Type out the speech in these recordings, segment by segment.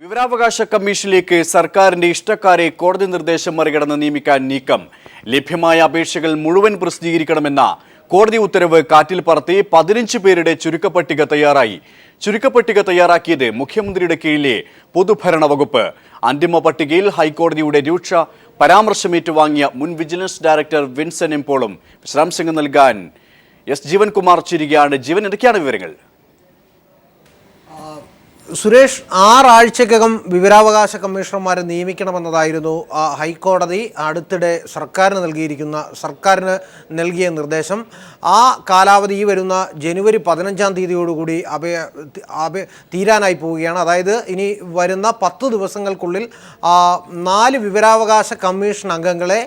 വിവരാവകാശ കമ്മീഷനിലേക്ക് സർക്കാരിന്റെ ഇഷ്ടക്കാരെ കോടതി നിർദ്ദേശം മറികടന്ന് നിയമിക്കാൻ നീക്കം. ലഭ്യമായ അപേക്ഷകൾ മുഴുവൻ പ്രസിദ്ധീകരിക്കണമെന്ന കോടതി ഉത്തരവ് കാറ്റിൽ പറത്തി 15 പേരുടെ ചുരുക്കപ്പട്ടിക തയ്യാറായി. ചുരുക്കപ്പട്ടിക തയ്യാറാക്കിയത് മുഖ്യമന്ത്രിയുടെ കീഴിലെ പൊതുഭരണ വകുപ്പ്. അന്തിമ പട്ടികയിൽ ഹൈക്കോടതിയുടെ രൂക്ഷ പരാമർശം ഏറ്റുവാങ്ങിയ മുൻ വിജിലൻസ് ഡയറക്ടർ വിൻസെന്റ് എംപോളും. വിശദാംശങ്ങൾ നൽകാൻ ജീവൻ കുമാർ ചേരുകയാണ്. ജീവൻ, എന്തൊക്കെയാണ് വിവരങ്ങൾ? സുരേഷ്, 6 ആഴ്ചക്കകം വിവരാവകാശ കമ്മീഷണർമാരെ നിയമിക്കണമെന്നതായിരുന്നു ഹൈക്കോടതി അടുത്തിടെ സർക്കാരിന് നൽകിയ നിർദ്ദേശം. ആ കാലാവധി വരുന്ന ജനുവരി 15-ാം തീയതിയോടുകൂടി തീരാനായി പോവുകയാണ്. അതായത് ഇനി വരുന്ന 10 ദിവസങ്ങൾക്കുള്ളിൽ 4 വിവരാവകാശ കമ്മീഷൻ അംഗങ്ങളെ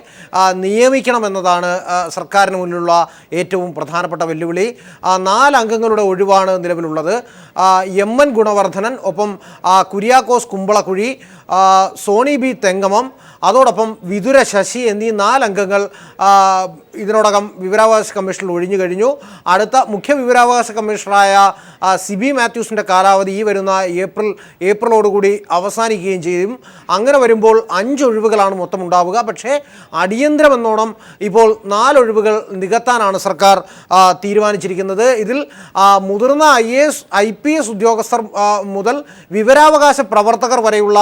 നിയമിക്കണമെന്നതാണ് സർക്കാരിന് മുന്നിലുള്ള ഏറ്റവും പ്രധാനപ്പെട്ട വെല്ലുവിളി. 4 അംഗങ്ങളുടെ ഒഴിവാണ് നിലവിലുള്ളത്. എം.എൻ. ഗുണവർദ്ധനൻ, ഒപ്പം കുര്യാക്കോസ് കുമ്പളക്കുഴി, സോണി ബി തെങ്ങമം, അതോടൊപ്പം വിതുര ശശി എന്നീ 4 അംഗങ്ങൾ ഇതിനോടകം വിവരാവകാശ കമ്മീഷനിൽ ഒഴിഞ്ഞു കഴിഞ്ഞു. അടുത്ത മുഖ്യ വിവരാവകാശ കമ്മീഷണറായ സിബി മാത്യൂസിൻ്റെ കാലാവധി ഈ വരുന്ന ഏപ്രിലോടുകൂടി അവസാനിക്കുകയും ചെയ്യും. അങ്ങനെ വരുമ്പോൾ 5 ഒഴിവുകളാണ് മൊത്തം ഉണ്ടാവുക. പക്ഷേ അടിയന്തരമെന്നോണം ഇപ്പോൾ 4 ഒഴിവുകൾ നികത്താനാണ് സർക്കാർ തീരുമാനിച്ചിരിക്കുന്നത്. ഇതിൽ മുതിർന്ന IPS ഉദ്യോഗസ്ഥർ മുതൽ വിവരാവകാശ പ്രവർത്തകർ വരെയുള്ള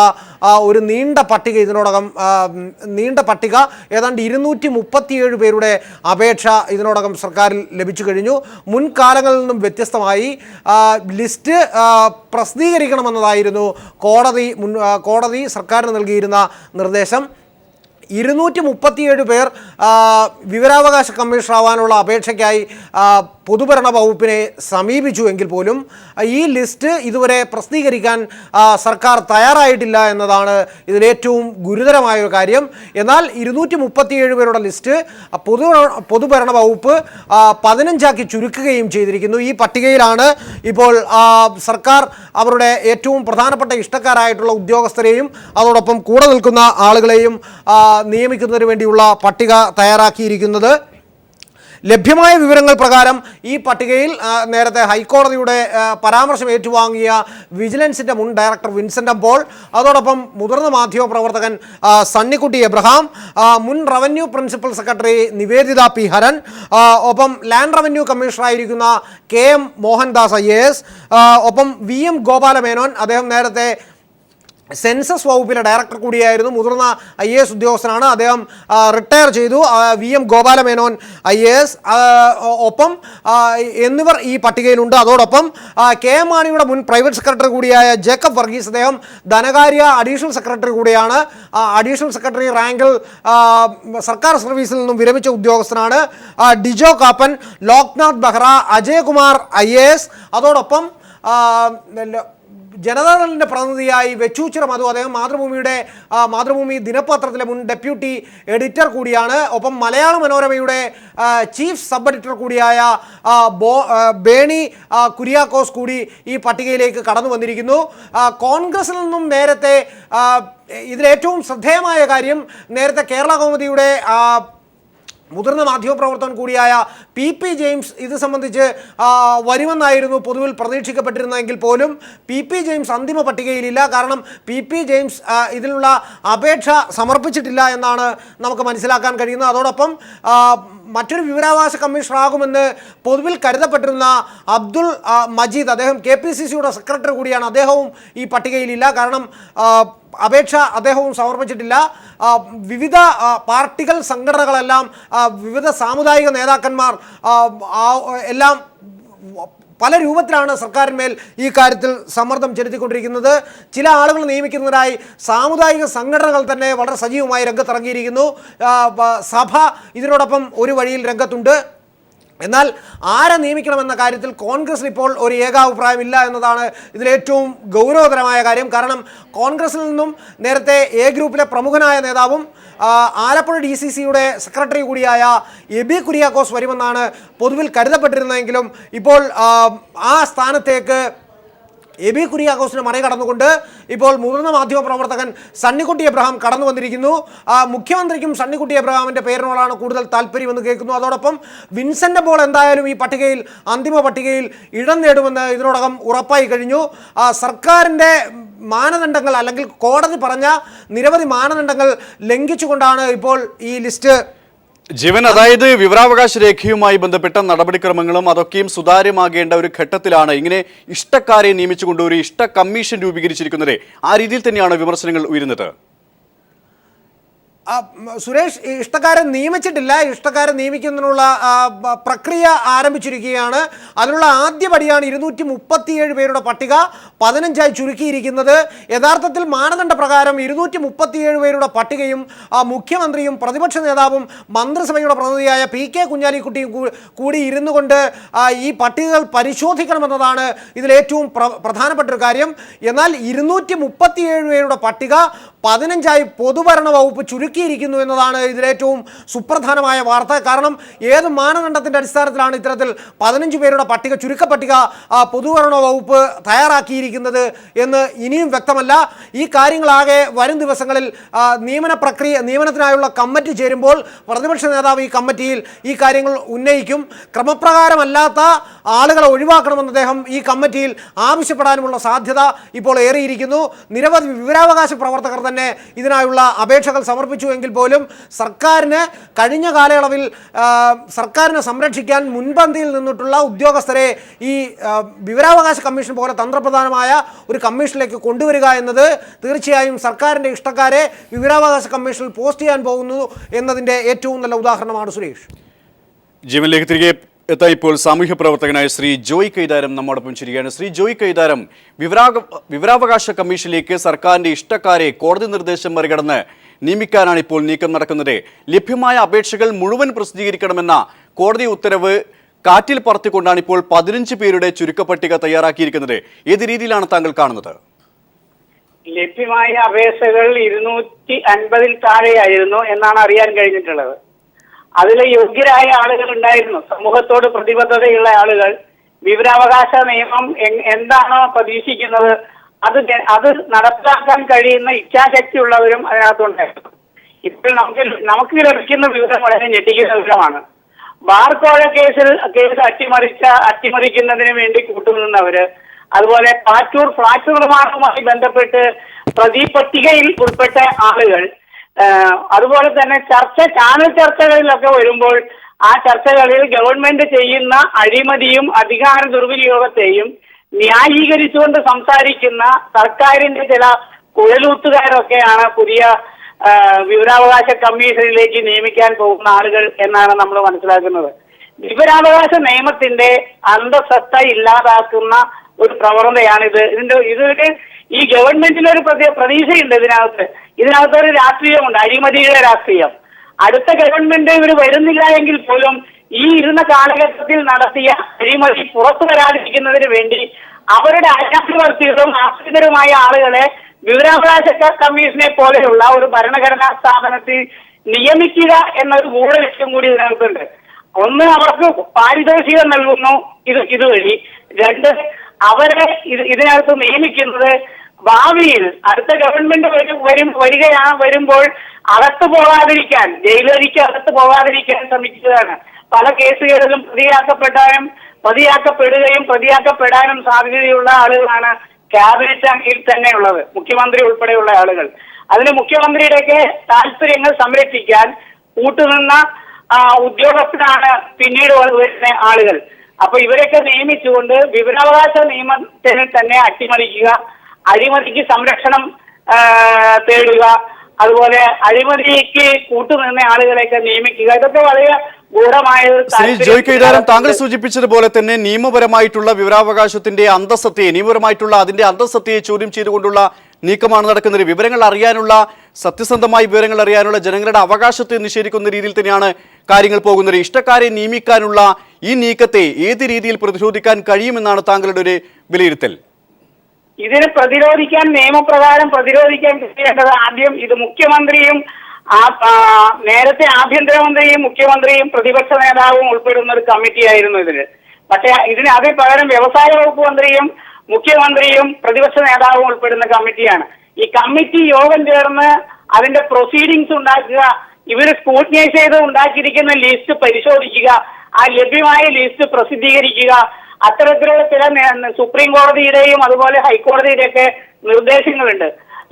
ഒരു നീണ്ട പട്ടിക ഏതാണ്ട് 237 പേരുടെ അപേക്ഷ ഇതിനോടകം സർക്കാരിൽ ലഭിച്ചു കഴിഞ്ഞു. മുൻകാലങ്ങളിൽ നിന്നും വ്യത്യസ്തമായി ലിസ്റ്റ് പ്രസിദ്ധീകരിക്കണമെന്നതായിരുന്നു കോടതി സർക്കാരിന് നൽകിയിരുന്ന നിർദ്ദേശം. 237 പേർ വിവരാവകാശ കമ്മീഷണറാവാനുള്ള അപേക്ഷയ്ക്കായി പൊതുഭരണ വകുപ്പിനെ സമീപിച്ചു എങ്കിൽ പോലും ഈ ലിസ്റ്റ് ഇതുവരെ പ്രസിദ്ധീകരിക്കാൻ സർക്കാർ തയ്യാറായിട്ടില്ല എന്നതാണ് ഇതിലേറ്റവും ഗുരുതരമായൊരു കാര്യം. എന്നാൽ 237 പേരുടെ ലിസ്റ്റ് പൊതുഭരണ വകുപ്പ് 15ആക്കി ചുരുക്കുകയും ചെയ്തിരിക്കുന്നു. ഈ പട്ടികയിലാണ് ഇപ്പോൾ സർക്കാർ അവരുടെ ഏറ്റവും പ്രധാനപ്പെട്ട ഇഷ്ടക്കാരായിട്ടുള്ള ഉദ്യോഗസ്ഥരെയും അതോടൊപ്പം കൂടെ നിൽക്കുന്ന ആളുകളെയും നിയമിക്കുന്നതിന് വേണ്ടിയുള്ള പട്ടിക തയ്യാറാക്കിയിരിക്കുന്നത്. ലഭ്യമായ വിവരങ്ങൾ പ്രകാരം ഈ പട്ടികയിൽ നേരത്തെ ഹൈക്കോടതിയുടെ പരാമർശം ഏറ്റുവാങ്ങിയ വിജിലൻസിൻ്റെ മുൻ ഡയറക്ടർ വിൻസെന്റ് എംപോൾ, അതോടൊപ്പം മുതിർന്ന മാധ്യമപ്രവർത്തകൻ സണ്ണിക്കുട്ടി എബ്രഹാം, മുൻ revenue principal secretary Nivedita P Haran, ഒപ്പം ലാൻഡ് റവന്യൂ കമ്മീഷണറായിരിക്കുന്ന KM മോഹൻദാസ് IAS, ഒപ്പം VM ഗോപാലമേനോൻ, അദ്ദേഹം നേരത്തെ സെൻസസ് വകുപ്പിലെ ഡയറക്ടർ കൂടിയായിരുന്നു, മുതിർന്ന IAS ഉദ്യോഗസ്ഥനാണ്, അദ്ദേഹം റിട്ടയർ ചെയ്തു. VM ഗോപാലമേനോൻ IAS ഒപ്പം എന്നിവർ ഈ പട്ടികയിലുണ്ട്. അതോടൊപ്പം KM മാണിയുടെ മുൻ പ്രൈവറ്റ് സെക്രട്ടറി കൂടിയായ ജേക്കബ് വർഗീസ്, അദ്ദേഹം ധനകാര്യ അഡീഷണൽ സെക്രട്ടറി കൂടിയാണ്. അഡീഷണൽ സെക്രട്ടറി റാങ്കിൽ സർക്കാർ സർവീസിൽ നിന്നും വിരമിച്ച ഉദ്യോഗസ്ഥനാണ്. ഡിജോ കാപ്പൻ, ലോക്നാഥ് ബെഹ്റ, അജയകുമാർ IAS, അതോടൊപ്പം ജനതാദളിൻ്റെ പ്രതിനിധിയായി വെച്ചൂച്ചിറ മധു, അദ്ദേഹം മാതൃഭൂമി ദിനപത്രത്തിലെ മുൻ ഡെപ്യൂട്ടി എഡിറ്റർ കൂടിയാണ്. ഒപ്പം മലയാള മനോരമയുടെ ചീഫ് സബ് എഡിറ്റർ കൂടിയായ ബേണി കുര്യാക്കോസ് കൂടി ഈ പട്ടികയിലേക്ക് കടന്നു വന്നിരിക്കുന്നു. കോൺഗ്രസിൽ നിന്നും നേരത്തെ ഇതിലേറ്റവും ശ്രദ്ധേയമായ കാര്യം, നേരത്തെ കേരള കൗമുദിയുടെ മുതിർന്ന മാധ്യമപ്രവർത്തകൻ കൂടിയായ PP ജെയിംസ് ഇത് സംബന്ധിച്ച് വരുമെന്നായിരുന്നു പൊതുവിൽ പ്രതീക്ഷിക്കപ്പെട്ടിരുന്നെങ്കിൽ പോലും PP ജെയിംസ് അന്തിമ പട്ടികയിലില്ല. കാരണം PP ജെയിംസ് ഇതിലുള്ള അപേക്ഷ സമർപ്പിച്ചിട്ടില്ല എന്നാണ് നമുക്ക് മനസ്സിലാക്കാൻ കഴിയുന്നത്. അതോടൊപ്പം മറ്റൊരു വിവരാവകാശ കമ്മീഷണറാകുമെന്ന് പൊതുവിൽ കരുതപ്പെട്ടിരുന്ന അബ്ദുൾ മജീദ്, അദ്ദേഹം KPCCയുടെ സെക്രട്ടറി കൂടിയാണ്, അദ്ദേഹവും ഈ പട്ടികയിലില്ല. കാരണം അപേക്ഷ അദ്ദേഹവും സമർപ്പിച്ചിട്ടില്ല. വിവിധ പാർട്ടികൾ, സംഘടനകളെല്ലാം, വിവിധ സാമുദായിക നേതാക്കന്മാർ എല്ലാം പല രൂപത്തിലാണ് സർക്കാരിന്മേൽ ഈ കാര്യത്തിൽ സമ്മർദ്ദം ചെലുത്തിക്കൊണ്ടിരിക്കുന്നത്. ചില ആളുകൾ നിയമിക്കുന്നതിനായി സാമുദായിക സംഘടനകൾ തന്നെ വളരെ സജീവമായി രംഗത്തിറങ്ങിയിരിക്കുന്നു. സഭ ഇതിനോടൊപ്പം ഒരു വഴിയിൽ രംഗത്തുണ്ട്. എന്നാൽ ആരെ നിയമിക്കണമെന്ന കാര്യത്തിൽ കോൺഗ്രസിന് ഇപ്പോൾ ഒരു ഏകാഭിപ്രായമില്ല എന്നതാണ് ഇതിലേറ്റവും ഗൗരവതരമായ കാര്യം. കാരണം കോൺഗ്രസിൽ നിന്നും നേരത്തെ A ഗ്രൂപ്പിലെ പ്രമുഖനായ നേതാവും ആലപ്പുഴ DCCയുടെ സെക്രട്ടറി കൂടിയായ എബി കുര്യാക്കോസ് വരുമെന്നാണ് പൊതുവിൽ കരുതപ്പെട്ടിരുന്നതെങ്കിലും ഇപ്പോൾ ആ സ്ഥാനത്തേക്ക് എബി കുര്യാക്കോസിനെ മറികടന്നുകൊണ്ട് ഇപ്പോൾ മുതിർന്ന മാധ്യമ പ്രവർത്തകൻ സണ്ണിക്കുട്ടി എബ്രഹാം കടന്നു വന്നിരിക്കുന്നു. മുഖ്യമന്ത്രിക്കും സണ്ണിക്കുട്ടി എബ്രഹാമിൻ്റെ പേരിനോടാണ് കൂടുതൽ താല്പര്യമെന്ന് കേൾക്കുന്നു. അതോടൊപ്പം വിൻസെൻ്റ് പോൾ എന്തായാലും ഈ പട്ടികയിൽ അന്തിമ പട്ടികയിൽ ഇടം നേടുമെന്ന് ഇതിനോടകം ഉറപ്പായി കഴിഞ്ഞു. സർക്കാരിൻ്റെ മാനദണ്ഡങ്ങൾ അല്ലെങ്കിൽ കോടതി പറഞ്ഞ നിരവധി മാനദണ്ഡങ്ങൾ ലംഘിച്ചുകൊണ്ടാണ് ഇപ്പോൾ ഈ ലിസ്റ്റ് ജീവൻ, അതായത് വിവരാവകാശ രേഖയുമായി ബന്ധപ്പെട്ട നടപടിക്രമങ്ങളും അതൊക്കെയും സുതാര്യമാകേണ്ട ഒരു ഘട്ടത്തിലാണ് ഇങ്ങനെ ഇഷ്ടക്കാരെ നിയമിച്ചുകൊണ്ട് ഒരു ഇഷ്ട കമ്മീഷൻ രൂപീകരിച്ചിരിക്കുന്നത്. ആ രീതിയിൽ തന്നെയാണ് വിമർശനങ്ങൾ ഉയരുന്നത്. സുരേഷ്, ഇഷ്ടക്കാരെ നിയമിച്ചിട്ടില്ല. ഇഷ്ടക്കാരെ നിയമിക്കുന്നതിനുള്ള പ്രക്രിയ ആരംഭിച്ചിരിക്കുകയാണ്. അതിനുള്ള ആദ്യപടിയാണ് 237 പേരുടെ പട്ടിക 15ആയി ചുരുക്കിയിരിക്കുന്നത്. യഥാർത്ഥത്തിൽ മാനദണ്ഡ പ്രകാരം 237 പേരുടെ പട്ടികയും മുഖ്യമന്ത്രിയും പ്രതിപക്ഷ നേതാവും മന്ത്രിസഭയുടെ പ്രതിനിധിയായ PK കുഞ്ഞാലിക്കുട്ടിയും കൂടി ഇരുന്നു കൊണ്ട് ഈ പട്ടികകൾ പരിശോധിക്കണമെന്നതാണ് ഇതിലേറ്റവും പ്രധാനപ്പെട്ട ഒരു കാര്യം. എന്നാൽ 237 പേരുടെ പട്ടിക 15ആയി പൊതുഭരണ വകുപ്പ് ചുരുക്കിയിരിക്കുന്നു എന്നതാണ് ഇതിലേറ്റവും സുപ്രധാനമായ വാർത്ത. കാരണം ഏത് മാനദണ്ഡത്തിൻ്റെ അടിസ്ഥാനത്തിലാണ് ഇത്തരത്തിൽ 15 പേരുടെ പട്ടിക ചുരുക്കപ്പട്ടിക പൊതുഭരണ വകുപ്പ് തയ്യാറാക്കിയിരിക്കുന്നത് എന്ന് ഇനിയും വ്യക്തമല്ല. ഈ കാര്യങ്ങളാകെ വരും ദിവസങ്ങളിൽ നിയമനത്തിനായുള്ള കമ്മിറ്റി ചേരുമ്പോൾ പ്രതിപക്ഷ നേതാവ് ഈ കമ്മിറ്റിയിൽ ഈ കാര്യങ്ങൾ ഉന്നയിക്കും. ക്രമപ്രകാരമല്ലാത്ത ആളുകളെ ഒഴിവാക്കണമെന്ന് അദ്ദേഹം ഈ കമ്മിറ്റിയിൽ ആവശ്യപ്പെടാനുമുള്ള സാധ്യത ഇപ്പോൾ ഏറിയിരിക്കുന്നു. നിരവധി വിവരാവകാശ പ്രവർത്തകർ തന്നെ ഇതിനായുള്ള അപേക്ഷകൾ സമർപ്പിച്ചു എങ്കിൽ പോലും സർക്കാരിന് കഴിഞ്ഞ കാലയളവിൽ സർക്കാരിനെ സംരക്ഷിക്കാൻ മുൻപന്തിയിൽ നിന്നിട്ടുള്ള ഉദ്യോഗസ്ഥരെ ഈ വിവരാവകാശ കമ്മീഷൻ പോലെ തന്ത്രപ്രധാനമായ ഒരു കമ്മീഷനിലേക്ക് കൊണ്ടുവരിക എന്നത് തീർച്ചയായും സർക്കാരിൻ്റെ ഇഷ്ടക്കാരെ വിവരാവകാശ കമ്മീഷനിൽ പോസ്റ്റ് ചെയ്യാൻ പോകുന്നു എന്നതിൻ്റെ ഏറ്റവും നല്ല ഉദാഹരണമാണ്. സുരേഷ്, ജീവനിലേക്ക് തിരികെ എത്താൻ ഇപ്പോൾ സാമൂഹ്യ പ്രവർത്തകനായ ശ്രീ ജോയ് കൈതാരം നമ്മോടൊപ്പം ചേരുകയാണ്. ശ്രീ ജോയ് കൈതാരം, വിവരാവകാശ കമ്മീഷനിലേക്ക് സർക്കാരിന്റെ ഇഷ്ടക്കാരെ കോടതി നിർദ്ദേശം മറികടന്ന് നിയമിക്കാനാണ് ഇപ്പോൾ നീക്കം നടക്കുന്നത്. ലഭ്യമായ അപേക്ഷകൾ മുഴുവൻ പ്രസിദ്ധീകരിക്കണമെന്ന കോടതി ഉത്തരവ് കാറ്റിൽ പറത്തിക്കൊണ്ടാണ് ഇപ്പോൾ 15 പേരുടെ ചുരുക്കപ്പട്ടിക തയ്യാറാക്കിയിരിക്കുന്നത്. ഏത് രീതിയിലാണ് താങ്കൾ കാണുന്നത്? ലഭ്യമായ അപേക്ഷകൾ 250-ൽ താഴെയായിരുന്നു എന്നാണ് അറിയാൻ കഴിഞ്ഞിട്ടുള്ളത്. അതിൽ യോഗ്യരായ ആളുകൾ ഉണ്ടായിരുന്നു, സമൂഹത്തോട് പ്രതിബദ്ധതയുള്ള ആളുകൾ. വിവരാവകാശ നിയമം എന്താണോ പ്രതീക്ഷിക്കുന്നത് അത് നടപ്പാക്കാൻ കഴിയുന്ന ഇച്ഛാശക്തി ഉള്ളവരും അതിനകത്തുണ്ടായിരുന്നു. ഇപ്പോൾ നമുക്ക് ലഭിക്കുന്ന വിവരം വളരെ ഞെട്ടിക്കുന്ന വിവരമാണ്. ബാർക്കോഴ കേസ് അട്ടിമറിക്കുന്നതിന് വേണ്ടി കൂട്ടുനിന്നവര്, അതുപോലെ പാറ്റൂർ ഫ്ളാറ്റ് നിർമ്മാണവുമായി ബന്ധപ്പെട്ട് പ്രതി പട്ടികയിൽ ഉൾപ്പെട്ട ആളുകൾ, അതുപോലെ തന്നെ ചാനൽ ചർച്ചകളിലൊക്കെ വരുമ്പോൾ ആ ചർച്ചകളിൽ ഗവൺമെന്റ് ചെയ്യുന്ന അഴിമതിയും അധികാര ദുർവിനിയോഗത്തെയും ന്യായീകരിച്ചുകൊണ്ട് സംസാരിക്കുന്ന സർക്കാരിന്റെ ചില കുഴലൂത്തുകാരൊക്കെയാണ് പുതിയ വിവരാവകാശ കമ്മീഷനിലേക്ക് നിയമിക്കാൻ പോകുന്ന ആളുകൾ എന്നാണ് നമ്മൾ മനസ്സിലാക്കുന്നത്. വിവരാവകാശ നിയമത്തിന്റെ അന്തസത്ത ഇല്ലാതാക്കുന്ന ഒരു പ്രവണതയാണിത്. ഇതൊരു ഈ ഗവൺമെന്റിനൊരു പ്രതീക്ഷയുണ്ട്. ഇതിനകത്തൊരു രാഷ്ട്രീയമുണ്ട്, അഴിമതിയുടെ രാഷ്ട്രീയം. അടുത്ത ഗവൺമെന്റ് ഇവർ വരുന്നില്ല എങ്കിൽ പോലും ഈ ഇരുന്ന കാലഘട്ടത്തിൽ നടത്തിയ അഴിമതി പുറത്തു വരാതിരിക്കുന്നതിന് വേണ്ടി അവരുടെ അനാധിപത്യവും ആശ്രിതരുമായ ആളുകളെ വിവരാവകാശ കമ്മീഷനെ പോലെയുള്ള ഒരു ഭരണഘടനാ സ്ഥാപനത്തിൽ നിയമിക്കുക എന്നൊരു മൂല ലക്ഷ്യം കൂടി ഇതിനകത്തുണ്ട്. ഒന്ന്, അവർക്ക് പാരിതോഷികം നൽകുന്നു ഇതുവഴി. രണ്ട്, അവരെ ഇതിനകത്ത് നിയമിക്കുന്നത് ഭാവിയിൽ അടുത്ത ഗവൺമെന്റ് വരുമ്പോൾ അകത്ത് പോകാതിരിക്കാൻ, ജയിലരിക്ക് അകത്ത് പോകാതിരിക്കാൻ ശ്രമിക്കുകയാണ്. പല കേസുകളിലും പ്രതിയാക്കപ്പെടുകയും പ്രതിയാക്കപ്പെടാനും സാധ്യതയുള്ള ആളുകളാണ് ക്യാബിനറ്റിൽ തന്നെയുള്ളത്, മുഖ്യമന്ത്രി ഉൾപ്പെടെയുള്ള ആളുകൾ. അതിന് മുഖ്യമന്ത്രിയുടെയൊക്കെ താല്പര്യങ്ങൾ സംരക്ഷിക്കാൻ കൂട്ടുനിന്ന ഉദ്യോഗസ്ഥരാണ് പിന്നീട് വരുന്ന ആളുകൾ. അപ്പൊ ഇവരെയൊക്കെ നിയമിച്ചുകൊണ്ട് വിവരാവകാശ നിയമത്തിന് തന്നെ അട്ടിമറിക്കുക, അഴിമതിക്ക് സംരക്ഷണം തേടുക, അതുപോലെ അഴിമതിക്ക് കൂട്ടുനിന്ന ആളുകളെയൊക്കെ നിയമിക്കുക, ഇതൊക്കെ വളരെ ഗൂഢമായ. ശ്രീ ജോയ് കൈതാരം, താങ്കൾ സൂചിപ്പിച്ചതുപോലെ തന്നെ നിയമപരമായിട്ടുള്ള വിവരാവകാശത്തിന്റെ അതിന്റെ അന്തസത്തയെ ചോദ്യം ചെയ്തുകൊണ്ടുള്ള നീക്കമാണ് നടക്കുന്നത്. വിവരങ്ങൾ അറിയാനുള്ള, സത്യസന്ധമായ വിവരങ്ങൾ അറിയാനുള്ള ജനങ്ങളുടെ അവകാശത്തെ നിഷേധിക്കുന്ന രീതിയിൽ തന്നെയാണ് കാര്യങ്ങൾ പോകുന്നത്. ഇഷ്ടക്കാരെ നിയമിക്കാനുള്ള ഈ നീക്കത്തെ ഏത് രീതിയിൽ പ്രതിരോധിക്കാൻ കഴിയുമെന്നാണ് താങ്കളുടെ ഒരു വിലയിരുത്തൽ? ഇതിനെ പ്രതിരോധിക്കാൻ, നിയമപ്രകാരം പ്രതിരോധിക്കാൻ ചെയ്യേണ്ടത് ആദ്യം ഇത് മുഖ്യമന്ത്രിയും നേരത്തെ ആഭ്യന്തരമന്ത്രിയും മുഖ്യമന്ത്രിയും പ്രതിപക്ഷ നേതാവും ഉൾപ്പെടുന്ന ഒരു കമ്മിറ്റി ആയിരുന്നു ഇതിന്. പക്ഷെ അതിന് പകരം വ്യവസായ വകുപ്പ് മന്ത്രിയും മുഖ്യമന്ത്രിയും പ്രതിപക്ഷ നേതാവും ഉൾപ്പെടുന്ന കമ്മിറ്റിയാണ്. ഈ കമ്മിറ്റി യോഗം ചേർന്ന് അതിന്റെ പ്രൊസീഡിങ്സ് ഉണ്ടാക്കുക, ഇവർ സ്ക്രൂട്ടിനൈസ് ചെയ്ത് ഉണ്ടാക്കിയിരിക്കുന്ന ലിസ്റ്റ് പരിശോധിക്കുക, ആ ലഭ്യമായ ലിസ്റ്റ് പ്രസിദ്ധീകരിക്കുക, അത്തരത്തിലുള്ള ചില സുപ്രീം കോടതിയുടെയും അതുപോലെ ഹൈക്കോടതിയുടെയൊക്കെ നിർദ്ദേശങ്ങളുണ്ട്.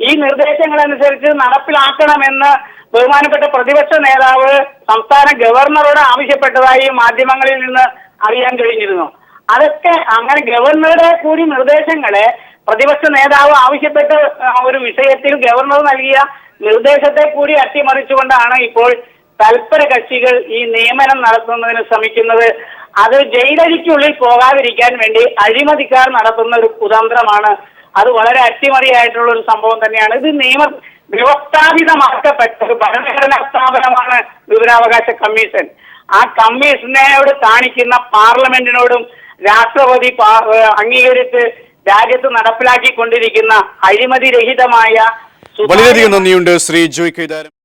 ഈ നിർദ്ദേശങ്ങൾ അനുസരിച്ച് നടപ്പിലാക്കണമെന്ന് ബഹുമാനപ്പെട്ട പ്രതിപക്ഷ നേതാവ് സംസ്ഥാന ഗവർണറോട് ആവശ്യപ്പെട്ടതായി മാധ്യമങ്ങളിൽ നിന്ന് അറിയാൻ കഴിഞ്ഞിരുന്നു. അതൊക്കെ അങ്ങനെ ഗവർണറുടെ കൂടി നിർദ്ദേശങ്ങളെ പ്രതിപക്ഷ നേതാവ് ആവശ്യപ്പെട്ട ഒരു വിഷയത്തിൽ ഗവർണർ നൽകിയ നിർദ്ദേശത്തെ കൂടി അട്ടിമറിച്ചുകൊണ്ടാണ് ഇപ്പോൾ തൽപര കക്ഷികൾ ഈ നിയമനം നടത്തുന്നതിന് ശ്രമിക്കുന്നത്. അത് ജയിലഴിക്കുള്ളിൽ പോകാതിരിക്കാൻ വേണ്ടി അഴിമതിക്കാർ നടത്തുന്ന ഒരു കുതന്ത്രമാണ്. അത് വളരെ അട്ടിമറിയായിട്ടുള്ള ഒരു സംഭവം തന്നെയാണ്. ഇത് വ്യവസ്ഥാപിതമാക്കപ്പെട്ട ഒരു ഭരണഘടനാ സ്ഥാപനമാണ് വിവരാവകാശ കമ്മീഷൻ. ആ കമ്മീഷനോട് കാണിക്കുന്ന പാർലമെന്റിനോടും രാഷ്ട്രപതി അംഗീകരിച്ച് രാജ്യത്ത് നടപ്പിലാക്കിക്കൊണ്ടിരിക്കുന്ന അഴിമതി രഹിതമായ വളരെയധികം നന്ദിയുണ്ട് ശ്രീ ജോയ് കേദാരം.